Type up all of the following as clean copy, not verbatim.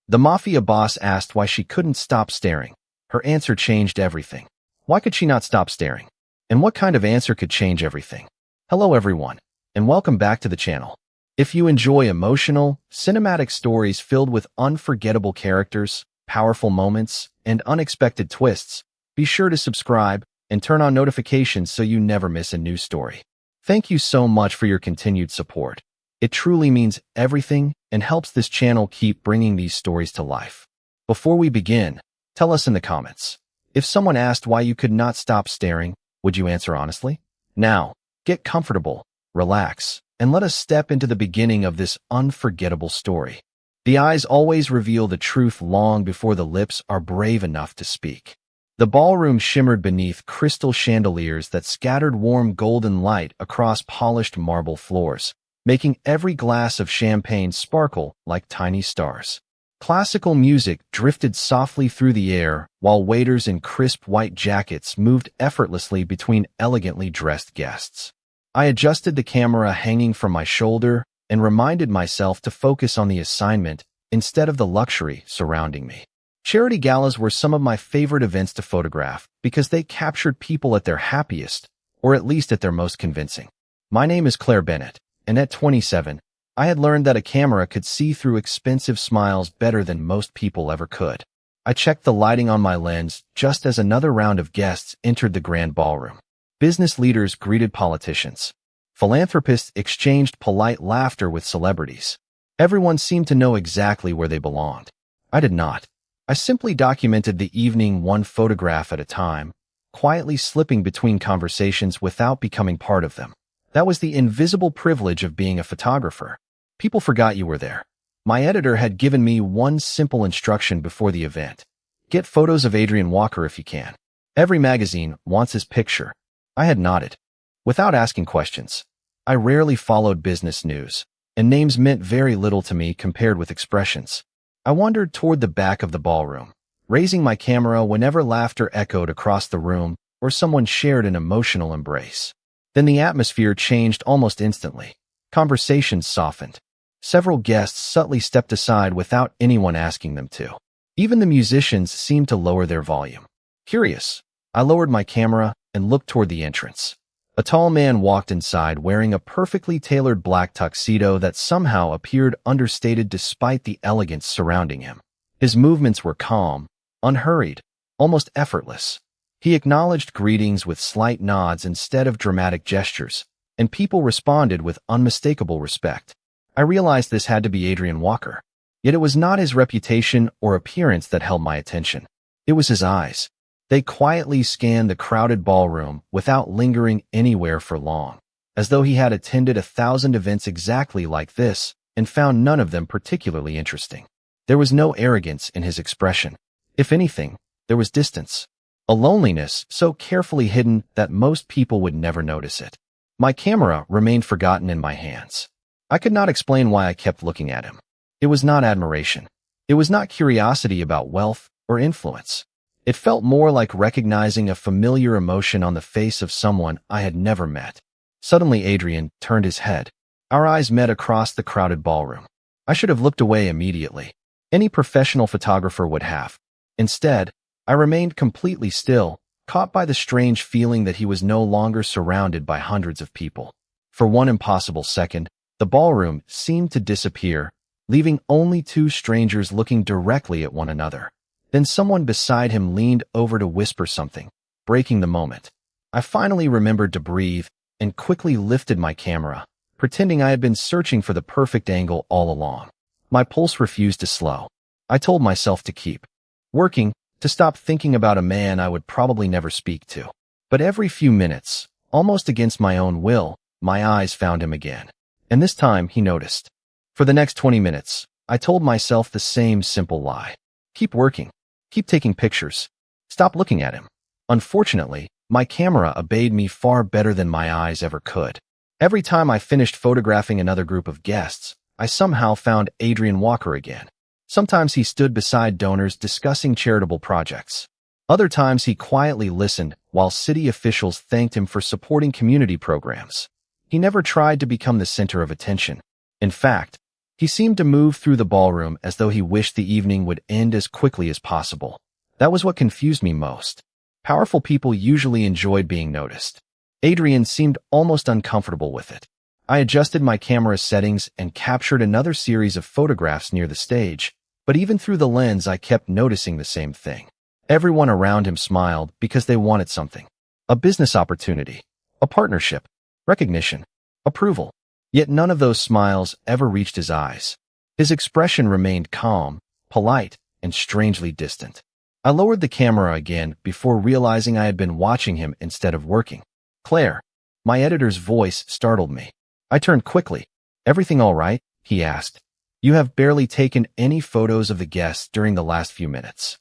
The Mafia Boss asked why she couldn't stop staring. Her answer changed everything. Why could she not stop staring? And what kind of answer could change everything? Hello everyone, and welcome back to the channel. If you enjoy emotional, cinematic stories filled with unforgettable characters, powerful moments, and unexpected twists, be sure to subscribe and turn on notifications so you never miss a new story. Thank you so much for your continued support. It truly means everything and helps this channel keep bringing these stories to life. Before we begin, tell us in the comments. If someone asked why you could not stop staring, would you answer honestly? Now, get comfortable, relax, and let us step into the beginning of this unforgettable story. The eyes always reveal the truth long before the lips are brave enough to speak. The ballroom shimmered beneath crystal chandeliers that scattered warm golden light across polished marble floors, making every glass of champagne sparkle like tiny stars. Classical music drifted softly through the air, while waiters in crisp white jackets moved effortlessly between elegantly dressed guests. I adjusted the camera hanging from my shoulder and reminded myself to focus on the assignment instead of the luxury surrounding me. Charity galas were some of my favorite events to photograph because they captured people at their happiest, or at least at their most convincing. My name is Claire Bennett, and at 27, I had learned that a camera could see through expensive smiles better than most people ever could. I checked the lighting on my lens just as another round of guests entered the grand ballroom. Business leaders greeted politicians. Philanthropists exchanged polite laughter with celebrities. Everyone seemed to know exactly where they belonged. I did not. I simply documented the evening one photograph at a time, quietly slipping between conversations without becoming part of them. That was the invisible privilege of being a photographer. People forgot you were there. My editor had given me one simple instruction before the event. Get photos of Adrian Walker if you can. Every magazine wants his picture. I had nodded. Without asking questions. I rarely followed business news, and names meant very little to me compared with expressions. I wandered toward the back of the ballroom, raising my camera whenever laughter echoed across the room or someone shared an emotional embrace. Then the atmosphere changed almost instantly. Conversations softened. Several guests subtly stepped aside without anyone asking them to. Even the musicians seemed to lower their volume. Curious, I lowered my camera and looked toward the entrance. A tall man walked inside wearing a perfectly tailored black tuxedo that somehow appeared understated despite the elegance surrounding him. His movements were calm, unhurried, almost effortless. He acknowledged greetings with slight nods instead of dramatic gestures, and people responded with unmistakable respect. I realized this had to be Adrian Walker. Yet it was not his reputation or appearance that held my attention. It was his eyes. They quietly scanned the crowded ballroom without lingering anywhere for long, as though he had attended 1,000 events exactly like this and found none of them particularly interesting. There was no arrogance in his expression. If anything, there was distance. A loneliness so carefully hidden that most people would never notice it. My camera remained forgotten in my hands. I could not explain why I kept looking at him. It was not admiration. It was not curiosity about wealth or influence. It felt more like recognizing a familiar emotion on the face of someone I had never met. Suddenly Adrian turned his head. Our eyes met across the crowded ballroom. I should have looked away immediately. Any professional photographer would have. Instead, I remained completely still, caught by the strange feeling that he was no longer surrounded by hundreds of people. For one impossible second, the ballroom seemed to disappear, leaving only two strangers looking directly at one another. Then someone beside him leaned over to whisper something, breaking the moment. I finally remembered to breathe and quickly lifted my camera, pretending I had been searching for the perfect angle all along. My pulse refused to slow. I told myself to keep working, to stop thinking about a man I would probably never speak to. But every few minutes, almost against my own will, my eyes found him again. And this time he noticed. For the next 20 minutes, I told myself the same simple lie. Keep working. Keep taking pictures. Stop looking at him. Unfortunately, my camera obeyed me far better than my eyes ever could. Every time I finished photographing another group of guests, I somehow found Adrian Walker again. Sometimes he stood beside donors discussing charitable projects. Other times he quietly listened while city officials thanked him for supporting community programs. He never tried to become the center of attention. In fact, He seemed to move through the ballroom as though he wished the evening would end as quickly as possible. That was what confused me most. Powerful people usually enjoyed being noticed. Adrian seemed almost uncomfortable with it. I adjusted my camera settings and captured another series of photographs near the stage, but even through the lens I kept noticing the same thing. Everyone around him smiled because they wanted something. A business opportunity, a partnership, recognition, approval. Yet none of those smiles ever reached his eyes. His expression remained calm, polite, and strangely distant. I lowered the camera again before realizing I had been watching him instead of working. "Claire." My editor's voice startled me. I turned quickly. "Everything all right?" he asked. "You have barely taken any photos of the guests during the last few minutes."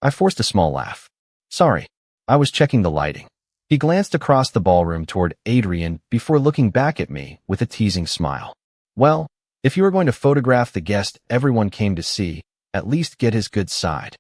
I forced a small laugh. "Sorry, I was checking the lighting." He glanced across the ballroom toward Adrian before looking back at me with a teasing smile. "Well, if you were going to photograph the guest everyone came to see, at least get his good side."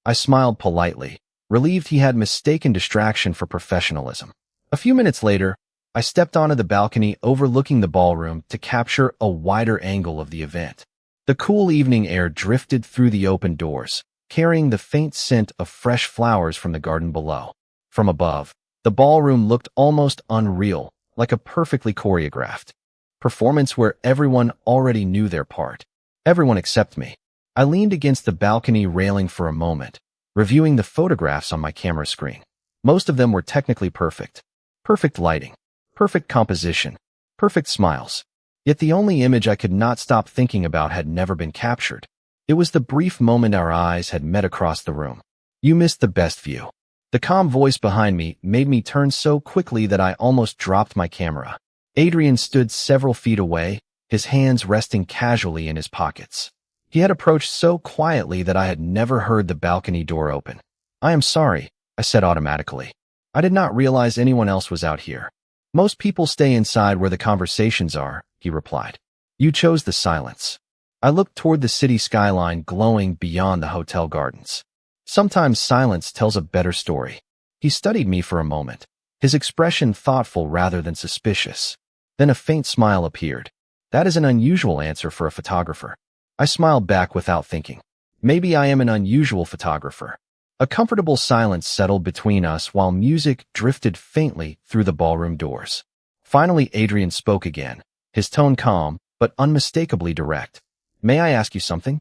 I smiled politely, relieved he had mistaken distraction for professionalism. A few minutes later, I stepped onto the balcony overlooking the ballroom to capture a wider angle of the event. The cool evening air drifted through the open doors, carrying the faint scent of fresh flowers from the garden below. From above, the ballroom looked almost unreal, like a perfectly choreographed performance where everyone already knew their part. Everyone except me. I leaned against the balcony railing for a moment, reviewing the photographs on my camera screen. Most of them were technically perfect. Perfect lighting, perfect composition, perfect smiles. Yet the only image I could not stop thinking about had never been captured. It was the brief moment our eyes had met across the room. "You missed the best view." The calm voice behind me made me turn so quickly that I almost dropped my camera. Adrian stood several feet away, his hands resting casually in his pockets. He had approached so quietly that I had never heard the balcony door open. "I am sorry," I said automatically. "I did not realize anyone else was out here." "Most people stay inside where the conversations are," he replied. "You chose the silence." I looked toward the city skyline glowing beyond the hotel gardens. Sometimes silence tells a better story. He studied me for a moment, his expression thoughtful rather than suspicious. Then a faint smile appeared. "That is an unusual answer for a photographer." I smiled back without thinking. Maybe I am an unusual photographer. A comfortable silence settled between us while music drifted faintly through the ballroom doors. Finally, Adrian spoke again, his tone calm, but unmistakably direct. "May I ask you something?"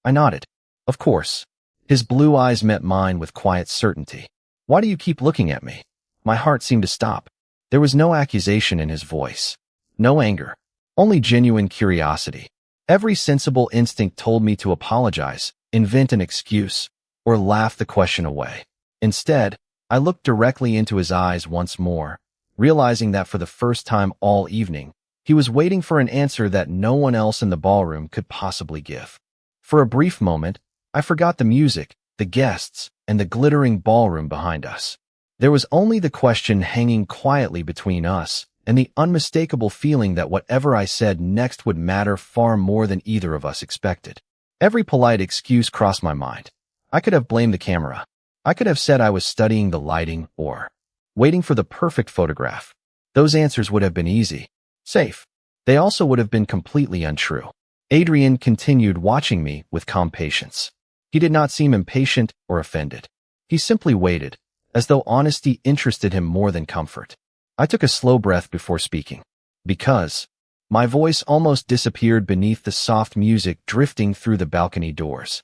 I nodded. "Of course." His blue eyes met mine with quiet certainty. "Why do you keep looking at me?" My heart seemed to stop. There was no accusation in his voice. No anger. Only genuine curiosity. Every sensible instinct told me to apologize, invent an excuse, or laugh the question away. Instead, I looked directly into his eyes once more, realizing that for the first time all evening, he was waiting for an answer that no one else in the ballroom could possibly give. For a brief moment, I forgot the music, the guests, and the glittering ballroom behind us. There was only the question hanging quietly between us, and the unmistakable feeling that whatever I said next would matter far more than either of us expected. Every polite excuse crossed my mind. I could have blamed the camera. I could have said I was studying the lighting or waiting for the perfect photograph. Those answers would have been easy, safe. They also would have been completely untrue. Adrian continued watching me with calm patience. He did not seem impatient or offended. He simply waited, as though honesty interested him more than comfort. I took a slow breath before speaking. "Because..." My voice almost disappeared beneath the soft music drifting through the balcony doors.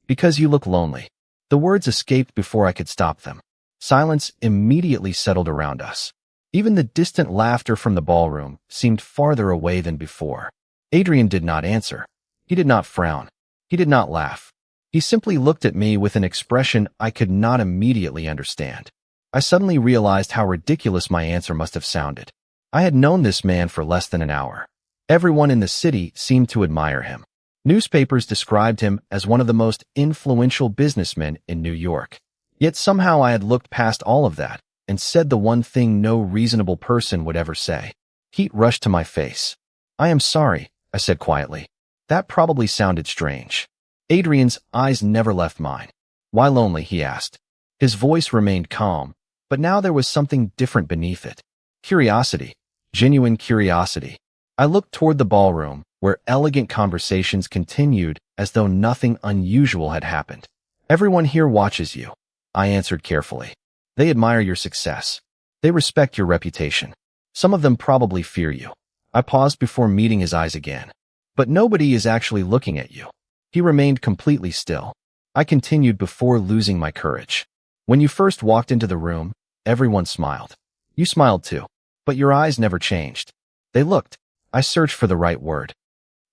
"Because you look lonely." The words escaped before I could stop them. Silence immediately settled around us. Even the distant laughter from the ballroom seemed farther away than before. Adrian did not answer. He did not frown. He did not laugh. He simply looked at me with an expression I could not immediately understand. I suddenly realized how ridiculous my answer must have sounded. I had known this man for less than an hour. Everyone in the city seemed to admire him. Newspapers described him as one of the most influential businessmen in New York. Yet somehow I had looked past all of that and said the one thing no reasonable person would ever say. Heat rushed to my face. "I am sorry," I said quietly. That probably sounded strange. Adrian's eyes never left mine. "Why lonely?" he asked. His voice remained calm, but now there was something different beneath it. Curiosity. Genuine curiosity. I looked toward the ballroom, where elegant conversations continued as though nothing unusual had happened. Everyone here watches you, I answered carefully. They admire your success. They respect your reputation. Some of them probably fear you. I paused before meeting his eyes again. But nobody is actually looking at you. He remained completely still. I continued before losing my courage. When you first walked into the room, everyone smiled. You smiled too, but your eyes never changed. They looked. I searched for the right word.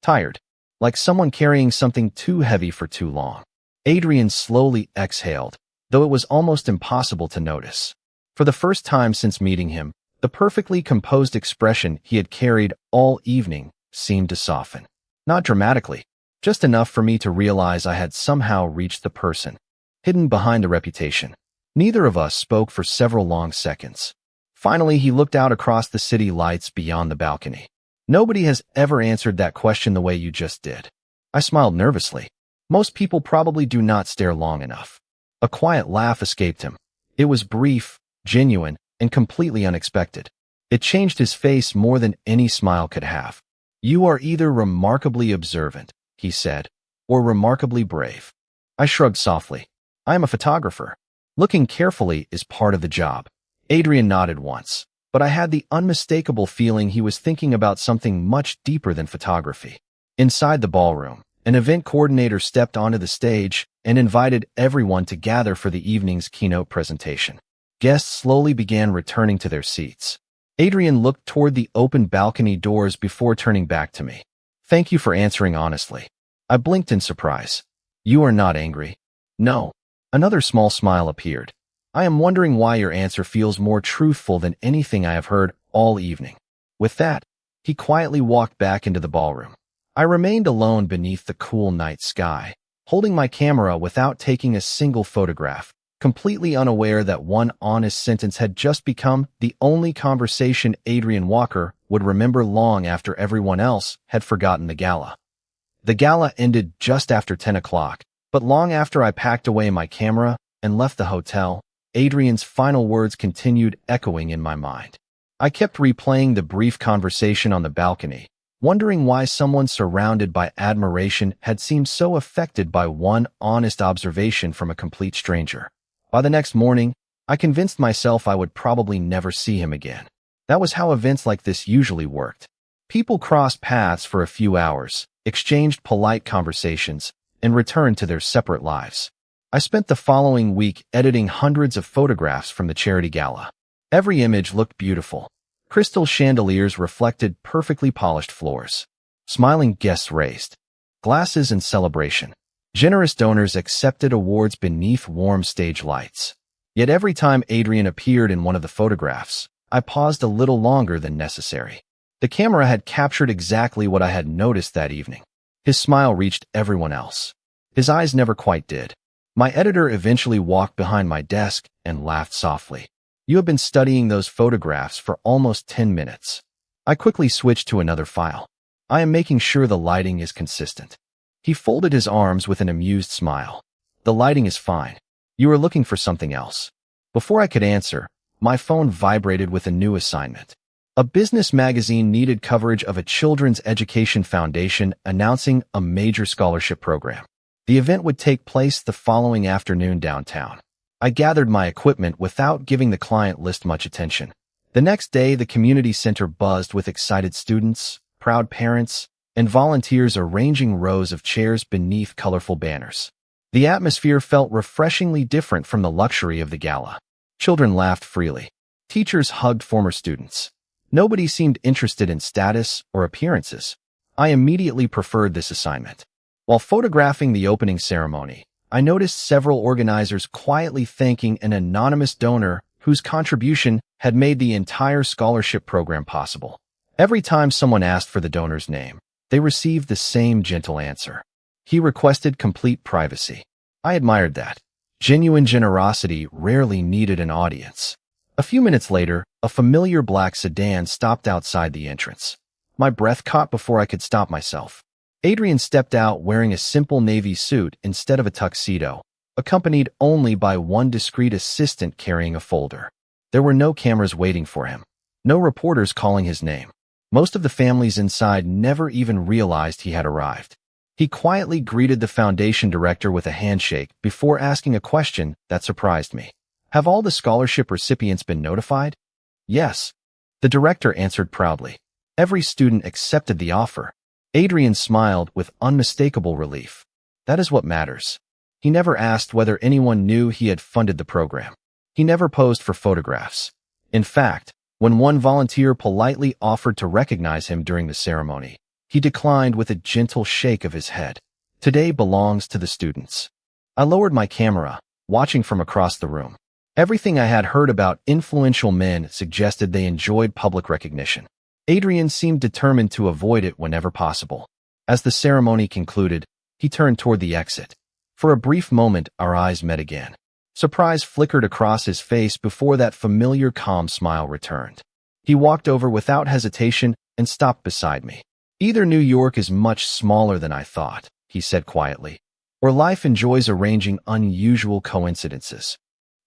Tired. Like someone carrying something too heavy for too long. Adrian slowly exhaled, though it was almost impossible to notice. For the first time since meeting him, the perfectly composed expression he had carried all evening seemed to soften. Not dramatically, just enough for me to realize I had somehow reached the person hidden behind the reputation. Neither of us spoke for several long seconds. Finally, he looked out across the city lights beyond the balcony. Nobody has ever answered that question the way you just did. I smiled nervously. Most people probably do not stare long enough. A quiet laugh escaped him. It was brief, genuine, and completely unexpected. It changed his face more than any smile could have. You are either remarkably observant, he said, or remarkably brave. I shrugged softly. I am a photographer. Looking carefully is part of the job. Adrian nodded once, but I had the unmistakable feeling he was thinking about something much deeper than photography. Inside the ballroom, an event coordinator stepped onto the stage and invited everyone to gather for the evening's keynote presentation. Guests slowly began returning to their seats. Adrian looked toward the open balcony doors before turning back to me. Thank you for answering honestly. I blinked in surprise. You are not angry? No. Another small smile appeared. I am wondering why your answer feels more truthful than anything I have heard all evening. With that, he quietly walked back into the ballroom. I remained alone beneath the cool night sky, holding my camera without taking a single photograph, completely unaware that one honest sentence had just become the only conversation Adrian Walker would remember long after everyone else had forgotten the gala. The gala ended just after 10 o'clock, but long after I packed away my camera and left the hotel, Adrian's final words continued echoing in my mind. I kept replaying the brief conversation on the balcony, wondering why someone surrounded by admiration had seemed so affected by one honest observation from a complete stranger. By the next morning, I convinced myself I would probably never see him again. That was how events like this usually worked. People crossed paths for a few hours, exchanged polite conversations, and returned to their separate lives. I spent the following week editing hundreds of photographs from the charity gala. Every image looked beautiful. Crystal chandeliers reflected perfectly polished floors. Smiling guests raised glasses in celebration. Generous donors accepted awards beneath warm stage lights. Yet every time Adrian appeared in one of the photographs, I paused a little longer than necessary. The camera had captured exactly what I had noticed that evening. His smile reached everyone else. His eyes never quite did. My editor eventually walked behind my desk and laughed softly. You have been studying those photographs for almost 10 minutes. I quickly switched to another file. I am making sure the lighting is consistent. He folded his arms with an amused smile. The lighting is fine. You are looking for something else. Before I could answer, my phone vibrated with a new assignment. A business magazine needed coverage of a children's education foundation announcing a major scholarship program. The event would take place the following afternoon downtown. I gathered my equipment without giving the client list much attention. The next day, the community center buzzed with excited students, proud parents, and volunteers arranging rows of chairs beneath colorful banners. The atmosphere felt refreshingly different from the luxury of the gala. Children laughed freely. Teachers hugged former students. Nobody seemed interested in status or appearances. I immediately preferred this assignment. While photographing the opening ceremony, I noticed several organizers quietly thanking an anonymous donor whose contribution had made the entire scholarship program possible. Every time someone asked for the donor's name, they received the same gentle answer. He requested complete privacy. I admired that. Genuine generosity rarely needed an audience. A few minutes later, a familiar black sedan stopped outside the entrance. My breath caught before I could stop myself. Adrian stepped out wearing a simple navy suit instead of a tuxedo, accompanied only by one discreet assistant carrying a folder. There were no cameras waiting for him, no reporters calling his name. Most of the families inside never even realized he had arrived. He quietly greeted the foundation director with a handshake before asking a question that surprised me. Have all the scholarship recipients been notified? Yes. The director answered proudly. Every student accepted the offer. Adrian smiled with unmistakable relief. That is what matters. He never asked whether anyone knew he had funded the program. He never posed for photographs. In fact, when one volunteer politely offered to recognize him during the ceremony, he declined with a gentle shake of his head. Today belongs to the students. I lowered my camera, watching from across the room. Everything I had heard about influential men suggested they enjoyed public recognition. Adrian seemed determined to avoid it whenever possible. As the ceremony concluded, he turned toward the exit. For a brief moment, our eyes met again. Surprise flickered across his face before that familiar calm smile returned. He walked over without hesitation and stopped beside me. Either New York is much smaller than I thought, he said quietly, or life enjoys arranging unusual coincidences.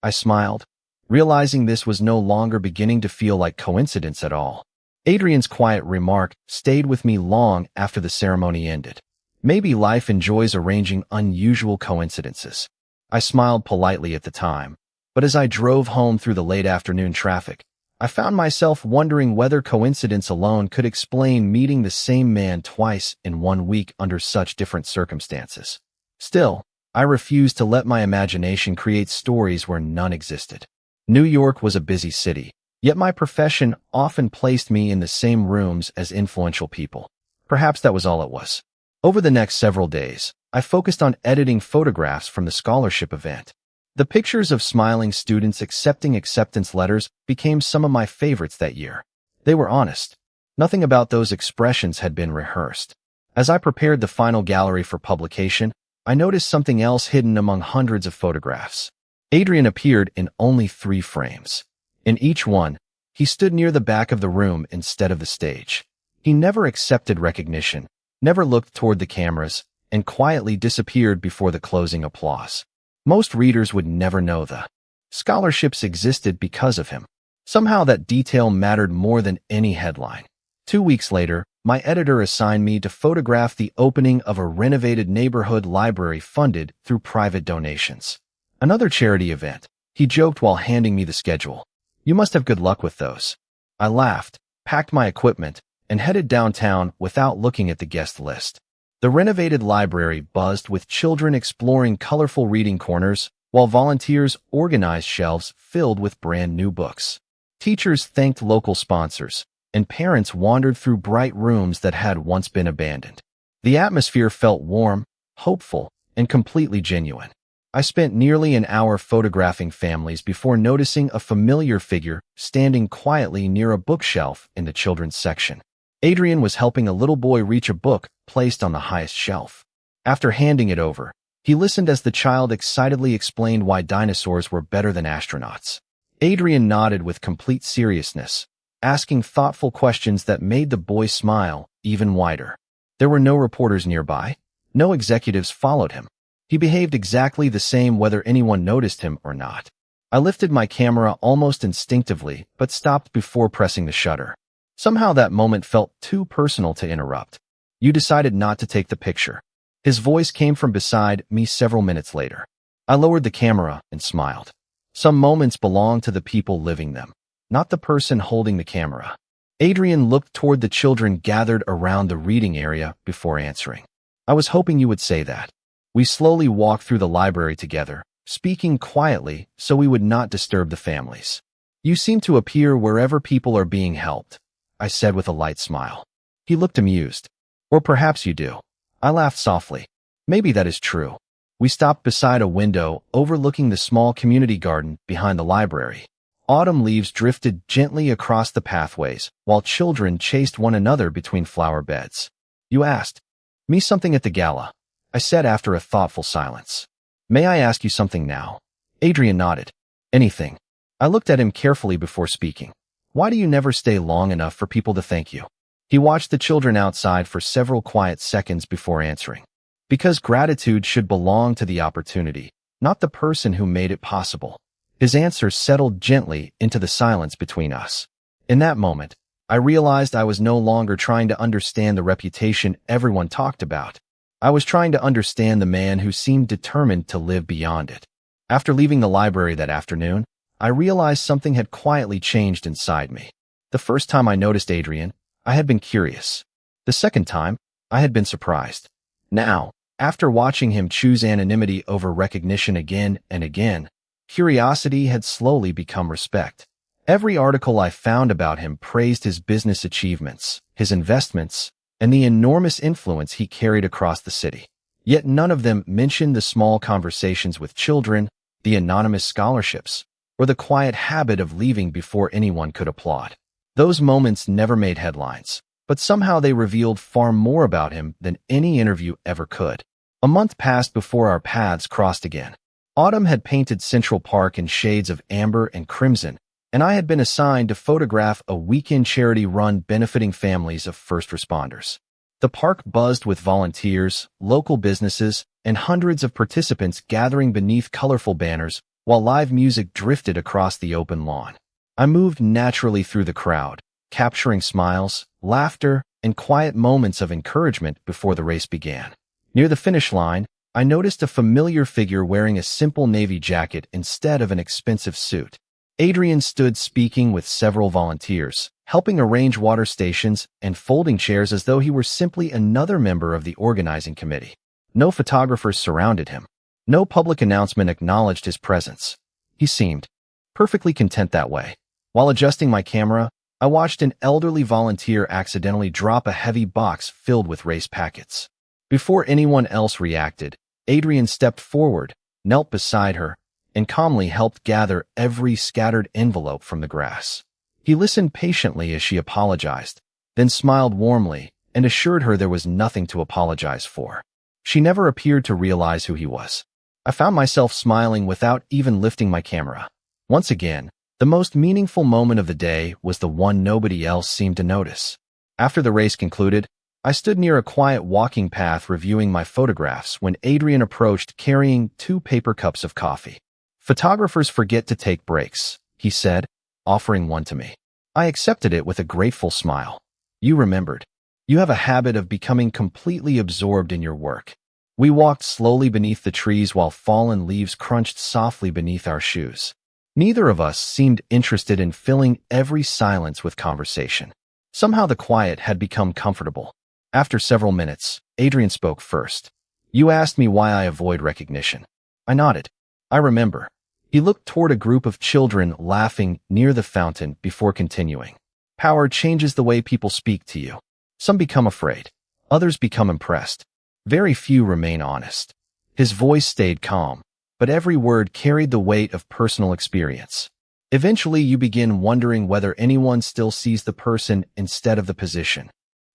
I smiled, realizing this was no longer beginning to feel like coincidence at all. Adrian's quiet remark stayed with me long after the ceremony ended. Maybe life enjoys arranging unusual coincidences. I smiled politely at the time, but as I drove home through the late afternoon traffic, I found myself wondering whether coincidence alone could explain meeting the same man twice in 1 week under such different circumstances. Still, I refused to let my imagination create stories where none existed. New York was a busy city, yet my profession often placed me in the same rooms as influential people. Perhaps that was all it was. Over the next several days, I focused on editing photographs from the scholarship event. The pictures of smiling students accepting acceptance letters became some of my favorites that year. They were honest. Nothing about those expressions had been rehearsed. As I prepared the final gallery for publication, I noticed something else hidden among hundreds of photographs. Adrian appeared in only 3 frames. In each one, he stood near the back of the room instead of the stage. He never accepted recognition, never looked toward the cameras, and quietly disappeared before the closing applause. Most readers would never know the scholarships existed because of him. Somehow that detail mattered more than any headline. 2 weeks later, my editor assigned me to photograph the opening of a renovated neighborhood library funded through private donations. Another charity event, he joked while handing me the schedule. You must have good luck with those. I laughed, packed my equipment, and headed downtown without looking at the guest list. The renovated library buzzed with children exploring colorful reading corners, while volunteers organized shelves filled with brand new books. Teachers thanked local sponsors, and parents wandered through bright rooms that had once been abandoned. The atmosphere felt warm, hopeful, and completely genuine. I spent nearly an hour photographing families before noticing a familiar figure standing quietly near a bookshelf in the children's section. Adrian was helping a little boy reach a book placed on the highest shelf. After handing it over, he listened as the child excitedly explained why dinosaurs were better than astronauts. Adrian nodded with complete seriousness, asking thoughtful questions that made the boy smile even wider. There were no reporters nearby. No executives followed him. He behaved exactly the same whether anyone noticed him or not. I lifted my camera almost instinctively, but stopped before pressing the shutter. Somehow that moment felt too personal to interrupt. You decided not to take the picture. His voice came from beside me several minutes later. I lowered the camera and smiled. Some moments belong to the people living them, not the person holding the camera. Adrian looked toward the children gathered around the reading area before answering. I was hoping you would say that. We slowly walked through the library together, speaking quietly so we would not disturb the families. You seem to appear wherever people are being helped, I said with a light smile. He looked amused. Or perhaps you do. I laughed softly. Maybe that is true. We stopped beside a window overlooking the small community garden behind the library. Autumn leaves drifted gently across the pathways, while children chased one another between flower beds. You asked me something at the gala, I said after a thoughtful silence. May I ask you something now? Adrian nodded. Anything. I looked at him carefully before speaking. Why do you never stay long enough for people to thank you? He watched the children outside for several quiet seconds before answering. Because gratitude should belong to the opportunity, not the person who made it possible. His answer settled gently into the silence between us. In that moment, I realized I was no longer trying to understand the reputation everyone talked about. I was trying to understand the man who seemed determined to live beyond it. After leaving the library that afternoon, I realized something had quietly changed inside me. The first time I noticed Adrian, I had been curious. The second time, I had been surprised. Now, after watching him choose anonymity over recognition again and again, curiosity had slowly become respect. Every article I found about him praised his business achievements, his investments, and the enormous influence he carried across the city. Yet none of them mentioned the small conversations with children, the anonymous scholarships, or the quiet habit of leaving before anyone could applaud. Those moments never made headlines, but somehow they revealed far more about him than any interview ever could. A month passed before our paths crossed again. Autumn had painted Central Park in shades of amber and crimson, and I had been assigned to photograph a weekend charity run benefiting families of first responders. The park buzzed with volunteers, local businesses, and hundreds of participants gathering beneath colorful banners while live music drifted across the open lawn. I moved naturally through the crowd, capturing smiles, laughter, and quiet moments of encouragement before the race began. Near the finish line, I noticed a familiar figure wearing a simple navy jacket instead of an expensive suit. Adrian stood speaking with several volunteers, helping arrange water stations and folding chairs as though he were simply another member of the organizing committee. No photographers surrounded him. No public announcement acknowledged his presence. He seemed perfectly content that way. While adjusting my camera, I watched an elderly volunteer accidentally drop a heavy box filled with race packets. Before anyone else reacted, Adrian stepped forward, knelt beside her, and calmly helped gather every scattered envelope from the grass. He listened patiently as she apologized, then smiled warmly and assured her there was nothing to apologize for. She never appeared to realize who he was. I found myself smiling without even lifting my camera. Once again, the most meaningful moment of the day was the one nobody else seemed to notice. After the race concluded, I stood near a quiet walking path reviewing my photographs when Adrian approached carrying 2 paper cups of coffee. "Photographers forget to take breaks," he said, offering one to me. I accepted it with a grateful smile. "You remembered. You have a habit of becoming completely absorbed in your work." We walked slowly beneath the trees while fallen leaves crunched softly beneath our shoes. Neither of us seemed interested in filling every silence with conversation. Somehow the quiet had become comfortable. After several minutes, Adrian spoke first. "You asked me why I avoid recognition." I nodded. "I remember." He looked toward a group of children laughing near the fountain before continuing. "Power changes the way people speak to you. Some become afraid. Others become impressed. Very few remain honest." His voice stayed calm, but every word carried the weight of personal experience. "Eventually you begin wondering whether anyone still sees the person instead of the position."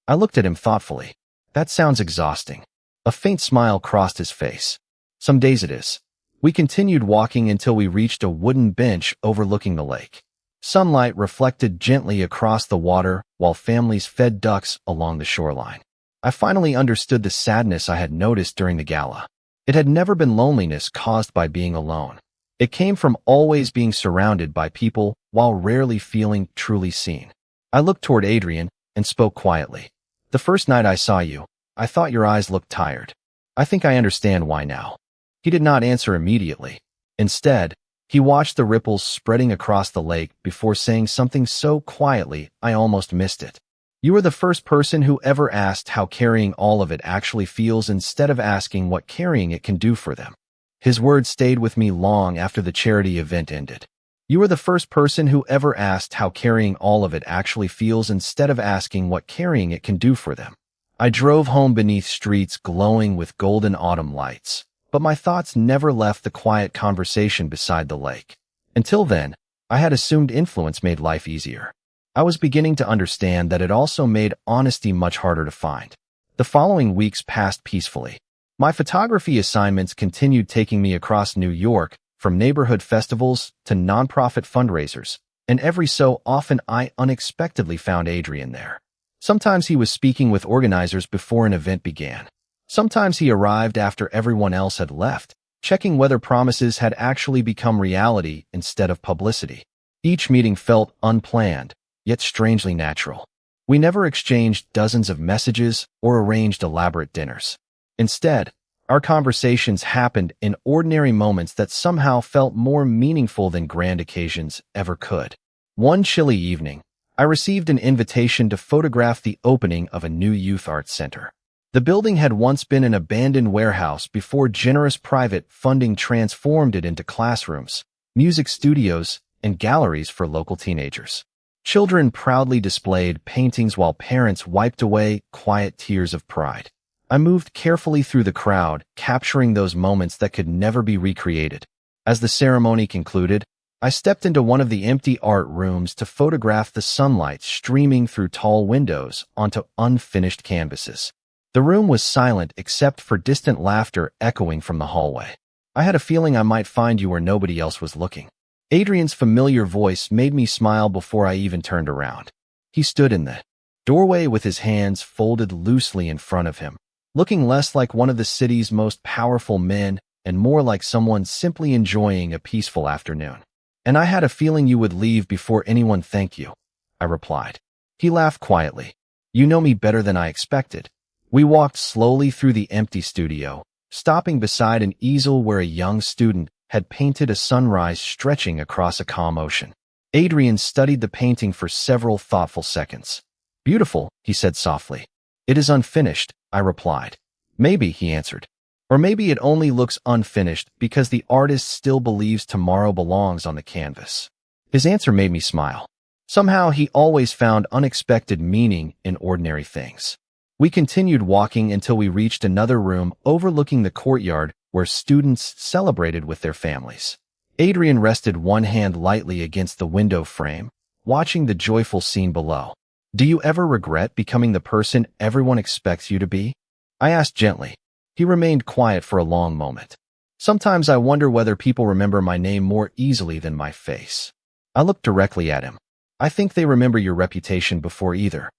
I looked at him thoughtfully. "That sounds exhausting." A faint smile crossed his face. "Some days it is." We continued walking until we reached a wooden bench overlooking the lake. Sunlight reflected gently across the water while families fed ducks along the shoreline. I finally understood the sadness I had noticed during the gala. It had never been loneliness caused by being alone. It came from always being surrounded by people while rarely feeling truly seen. I looked toward Adrian and spoke quietly. "The first night I saw you, I thought your eyes looked tired. I think I understand why now." He did not answer immediately. Instead, he watched the ripples spreading across the lake before saying something so quietly I almost missed it. "You are the first person who ever asked how carrying all of it actually feels instead of asking what carrying it can do for them." His words stayed with me long after the charity event ended. "You are the first person who ever asked how carrying all of it actually feels instead of asking what carrying it can do for them." I drove home beneath streets glowing with golden autumn lights, but my thoughts never left the quiet conversation beside the lake. Until then, I had assumed influence made life easier. I was beginning to understand that it also made honesty much harder to find. The following weeks passed peacefully. My photography assignments continued taking me across New York, from neighborhood festivals to nonprofit fundraisers, and every so often I unexpectedly found Adrian there. Sometimes he was speaking with organizers before an event began. Sometimes he arrived after everyone else had left, checking whether promises had actually become reality instead of publicity. Each meeting felt unplanned, yet strangely natural. We never exchanged dozens of messages or arranged elaborate dinners. Instead, our conversations happened in ordinary moments that somehow felt more meaningful than grand occasions ever could. One chilly evening, I received an invitation to photograph the opening of a new youth arts center. The building had once been an abandoned warehouse before generous private funding transformed it into classrooms, music studios, and galleries for local teenagers. Children proudly displayed paintings while parents wiped away quiet tears of pride. I moved carefully through the crowd, capturing those moments that could never be recreated. As the ceremony concluded, I stepped into one of the empty art rooms to photograph the sunlight streaming through tall windows onto unfinished canvases. The room was silent except for distant laughter echoing from the hallway. I had a feeling I might find you where nobody else was looking. Adrian's familiar voice made me smile before I even turned around. He stood in the doorway with his hands folded loosely in front of him, looking less like one of the city's most powerful men and more like someone simply enjoying a peaceful afternoon. And I had a feeling you would leave before anyone thanked you, I replied. He laughed quietly. You know me better than I expected. We walked slowly through the empty studio, stopping beside an easel where a young student had painted a sunrise stretching across a calm ocean. Adrian studied the painting for several thoughtful seconds. Beautiful, he said softly. It is unfinished, I replied. Maybe, he answered. Or maybe it only looks unfinished because the artist still believes tomorrow belongs on the canvas. His answer made me smile. Somehow he always found unexpected meaning in ordinary things. We continued walking until we reached another room overlooking the courtyard where students celebrated with their families. Adrian rested one hand lightly against the window frame, watching the joyful scene below. Do you ever regret becoming the person everyone expects you to be? I asked gently. He remained quiet for a long moment. Sometimes I wonder whether people remember my name more easily than my face. I looked directly at him. I think they remember your reputation before either.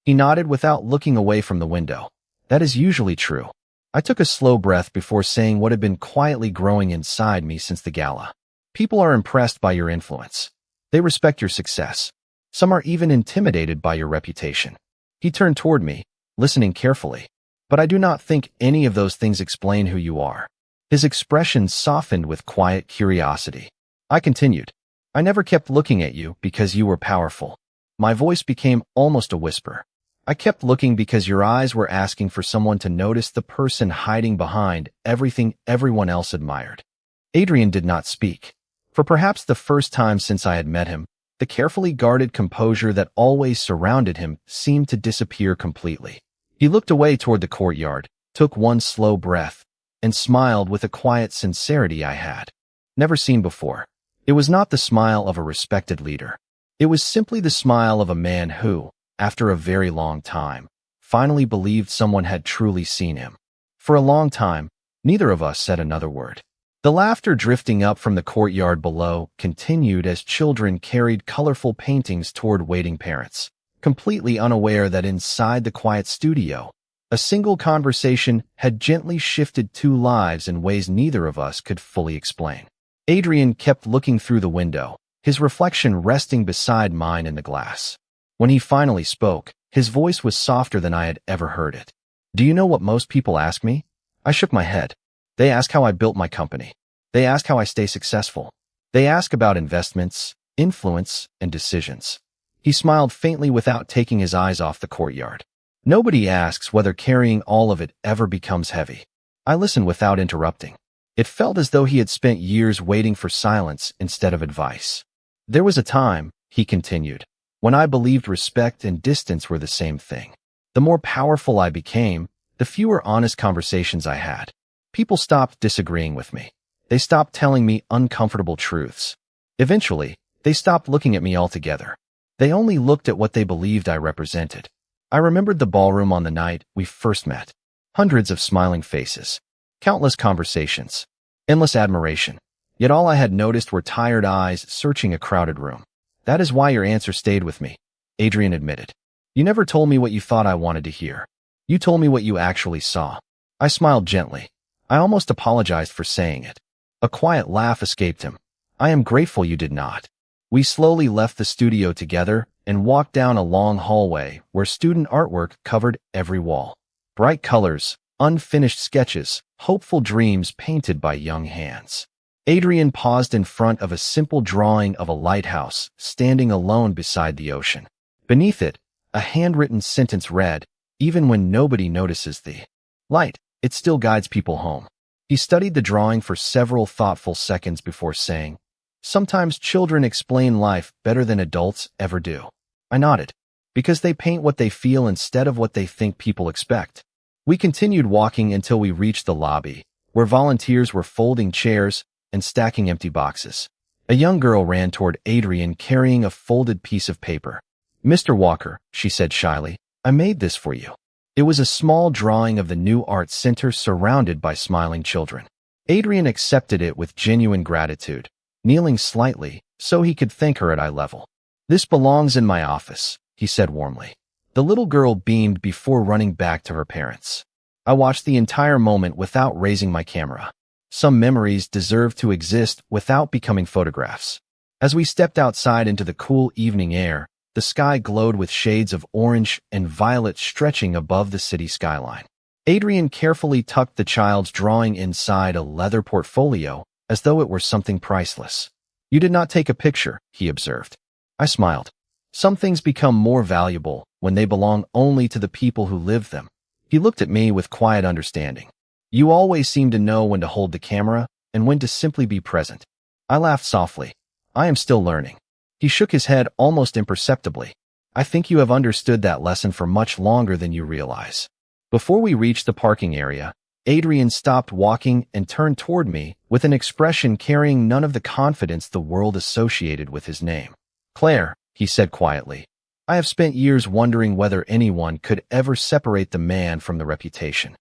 He nodded without looking away from the window. That is usually true. I took a slow breath before saying what had been quietly growing inside me since the gala. People are impressed by your influence. They respect your success. Some are even intimidated by your reputation. He turned toward me, listening carefully. But I do not think any of those things explain who you are. His expression softened with quiet curiosity. I continued. I never kept looking at you because you were powerful. My voice became almost a whisper. I kept looking because your eyes were asking for someone to notice the person hiding behind everything everyone else admired. Adrian did not speak. For perhaps the first time since I had met him, the carefully guarded composure that always surrounded him seemed to disappear completely. He looked away toward the courtyard, took one slow breath, and smiled with a quiet sincerity I had never seen before. It was not the smile of a respected leader. It was simply the smile of a man who, after a very long time, finally believed someone had truly seen him. For a long time, neither of us said another word. The laughter drifting up from the courtyard below continued as children carried colorful paintings toward waiting parents, completely unaware that inside the quiet studio, a single conversation had gently shifted two lives in ways neither of us could fully explain. Adrian kept looking through the window, his reflection resting beside mine in the glass. When he finally spoke, his voice was softer than I had ever heard it. Do you know what most people ask me? I shook my head. They ask how I built my company. They ask how I stay successful. They ask about investments, influence, and decisions. He smiled faintly without taking his eyes off the courtyard. Nobody asks whether carrying all of it ever becomes heavy. I listened without interrupting. It felt as though he had spent years waiting for silence instead of advice. There was a time, he continued, when I believed respect and distance were the same thing. The more powerful I became, the fewer honest conversations I had. People stopped disagreeing with me. They stopped telling me uncomfortable truths. Eventually, they stopped looking at me altogether. They only looked at what they believed I represented. I remembered the ballroom on the night we first met. Hundreds of smiling faces. Countless conversations. Endless admiration. Yet all I had noticed were tired eyes searching a crowded room. That is why your answer stayed with me, Adrian admitted. You never told me what you thought I wanted to hear. You told me what you actually saw. I smiled gently. I almost apologized for saying it. A quiet laugh escaped him. I am grateful you did not. We slowly left the studio together, and walked down a long hallway where student artwork covered every wall. Bright colors, unfinished sketches, hopeful dreams painted by young hands. Adrian paused in front of a simple drawing of a lighthouse standing alone beside the ocean. Beneath it, a handwritten sentence read, "Even when nobody notices the light, it still guides people home." He studied the drawing for several thoughtful seconds before saying, "Sometimes children explain life better than adults ever do." I nodded, because they paint what they feel instead of what they think people expect. We continued walking until we reached the lobby, where volunteers were folding chairs and stacking empty boxes. A young girl ran toward Adrian carrying a folded piece of paper. "Mr. Walker," she said shyly, "I made this for you." It was a small drawing of the new art center surrounded by smiling children. Adrian accepted it with genuine gratitude, kneeling slightly so he could thank her at eye level. "This belongs in my office," he said warmly. The little girl beamed before running back to her parents. I watched the entire moment without raising my camera. Some memories deserve to exist without becoming photographs. As we stepped outside into the cool evening air, the sky glowed with shades of orange and violet stretching above the city skyline. Adrian carefully tucked the child's drawing inside a leather portfolio as though it were something priceless. "You did not take a picture," he observed. I smiled. "Some things become more valuable when they belong only to the people who live them." He looked at me with quiet understanding. "You always seem to know when to hold the camera and when to simply be present." I laughed softly. "I am still learning." He shook his head almost imperceptibly. "I think you have understood that lesson for much longer than you realize." Before we reached the parking area, Adrian stopped walking and turned toward me with an expression carrying none of the confidence the world associated with his name. "Claire," he said quietly, "I have spent years wondering whether anyone could ever separate the man from the reputation."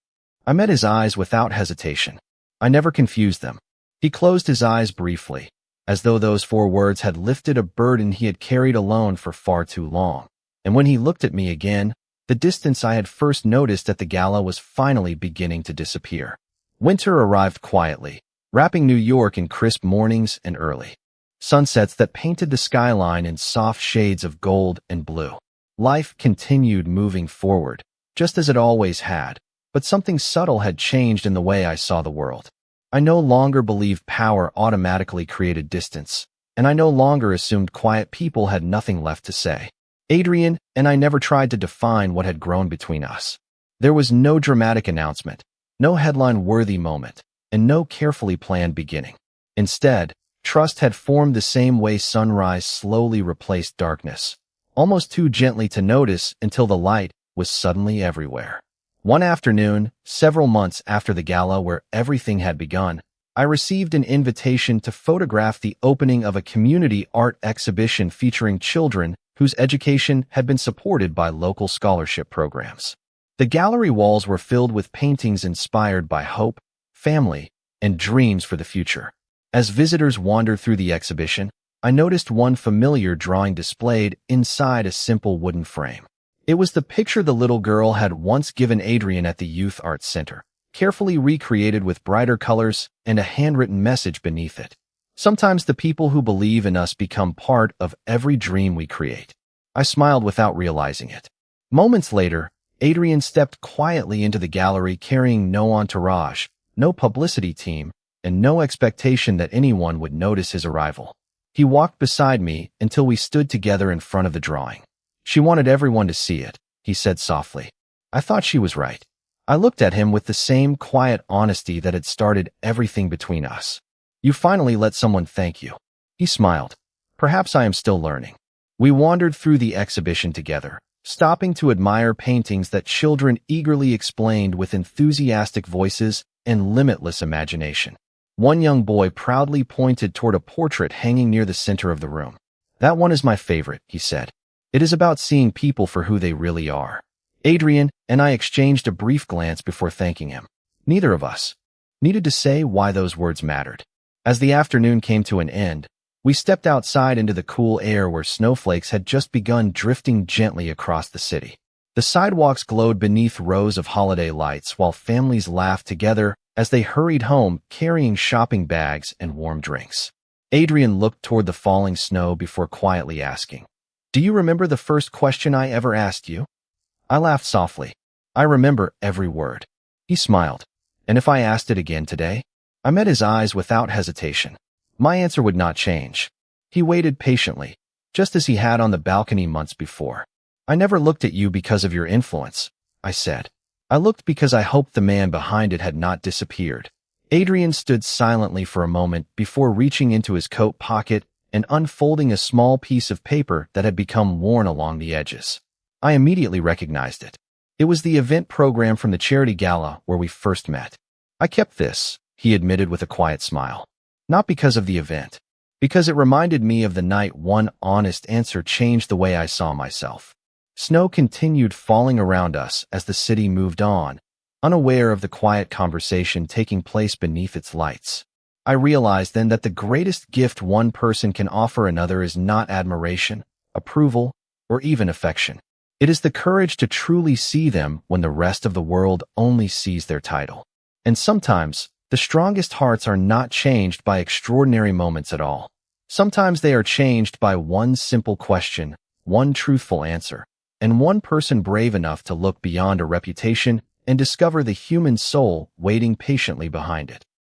I met his eyes without hesitation. I never confused them. He closed his eyes briefly, as though those 4 words had lifted a burden he had carried alone for far too long. And when he looked at me again, the distance I had first noticed at the gala was finally beginning to disappear. Winter arrived quietly, wrapping New York in crisp mornings and early sunsets that painted the skyline in soft shades of gold and blue. Life continued moving forward, just as it always had, but something subtle had changed in the way I saw the world. I no longer believed power automatically created distance, and I no longer assumed quiet people had nothing left to say. Adrian and I never tried to define what had grown between us. There was no dramatic announcement, no headline-worthy moment, and no carefully planned beginning. Instead, trust had formed the same way sunrise slowly replaced darkness, almost too gently to notice until the light was suddenly everywhere. One afternoon, several months after the gala where everything had begun, I received an invitation to photograph the opening of a community art exhibition featuring children whose education had been supported by local scholarship programs. The gallery walls were filled with paintings inspired by hope, family, and dreams for the future. As visitors wandered through the exhibition, I noticed one familiar drawing displayed inside a simple wooden frame. It was the picture the little girl had once given Adrian at the Youth Arts Center, carefully recreated with brighter colors and a handwritten message beneath it. "Sometimes the people who believe in us become part of every dream we create." I smiled without realizing it. Moments later, Adrian stepped quietly into the gallery carrying no entourage, no publicity team, and no expectation that anyone would notice his arrival. He walked beside me until we stood together in front of the drawing. "She wanted everyone to see it," he said softly. I thought she was right. I looked at him with the same quiet honesty that had started everything between us. "You finally let someone thank you." He smiled. "Perhaps I am still learning." We wandered through the exhibition together, stopping to admire paintings that children eagerly explained with enthusiastic voices and limitless imagination. One young boy proudly pointed toward a portrait hanging near the center of the room. "That one is my favorite," he said. "It is about seeing people for who they really are." Adrian and I exchanged a brief glance before thanking him. Neither of us needed to say why those words mattered. As the afternoon came to an end, we stepped outside into the cool air where snowflakes had just begun drifting gently across the city. The sidewalks glowed beneath rows of holiday lights while families laughed together as they hurried home carrying shopping bags and warm drinks. Adrian looked toward the falling snow before quietly asking, Do you remember the first question I ever asked you? I laughed softly. I remember every word. He smiled. And if I asked it again today? I met his eyes without hesitation. My answer would not change. He waited patiently, just as he had on the balcony months before. I never looked at you because of your influence, I said. I looked because I hoped the man behind it had not disappeared. Adrian stood silently for a moment before reaching into his coat pocket and unfolding a small piece of paper that had become worn along the edges. I immediately recognized it. It was the event program from the charity gala where we first met. I kept this, he admitted with a quiet smile. Not because of the event, because it reminded me of the night one honest answer changed the way I saw myself. Snow continued falling around us as the city moved on, unaware of the quiet conversation taking place beneath its lights. I realized then that the greatest gift one person can offer another is not admiration, approval, or even affection. It is the courage to truly see them when the rest of the world only sees their title. And sometimes, the strongest hearts are not changed by extraordinary moments at all. Sometimes they are changed by one simple question, one truthful answer, and one person brave enough to look beyond a reputation and discover the human soul waiting patiently behind it.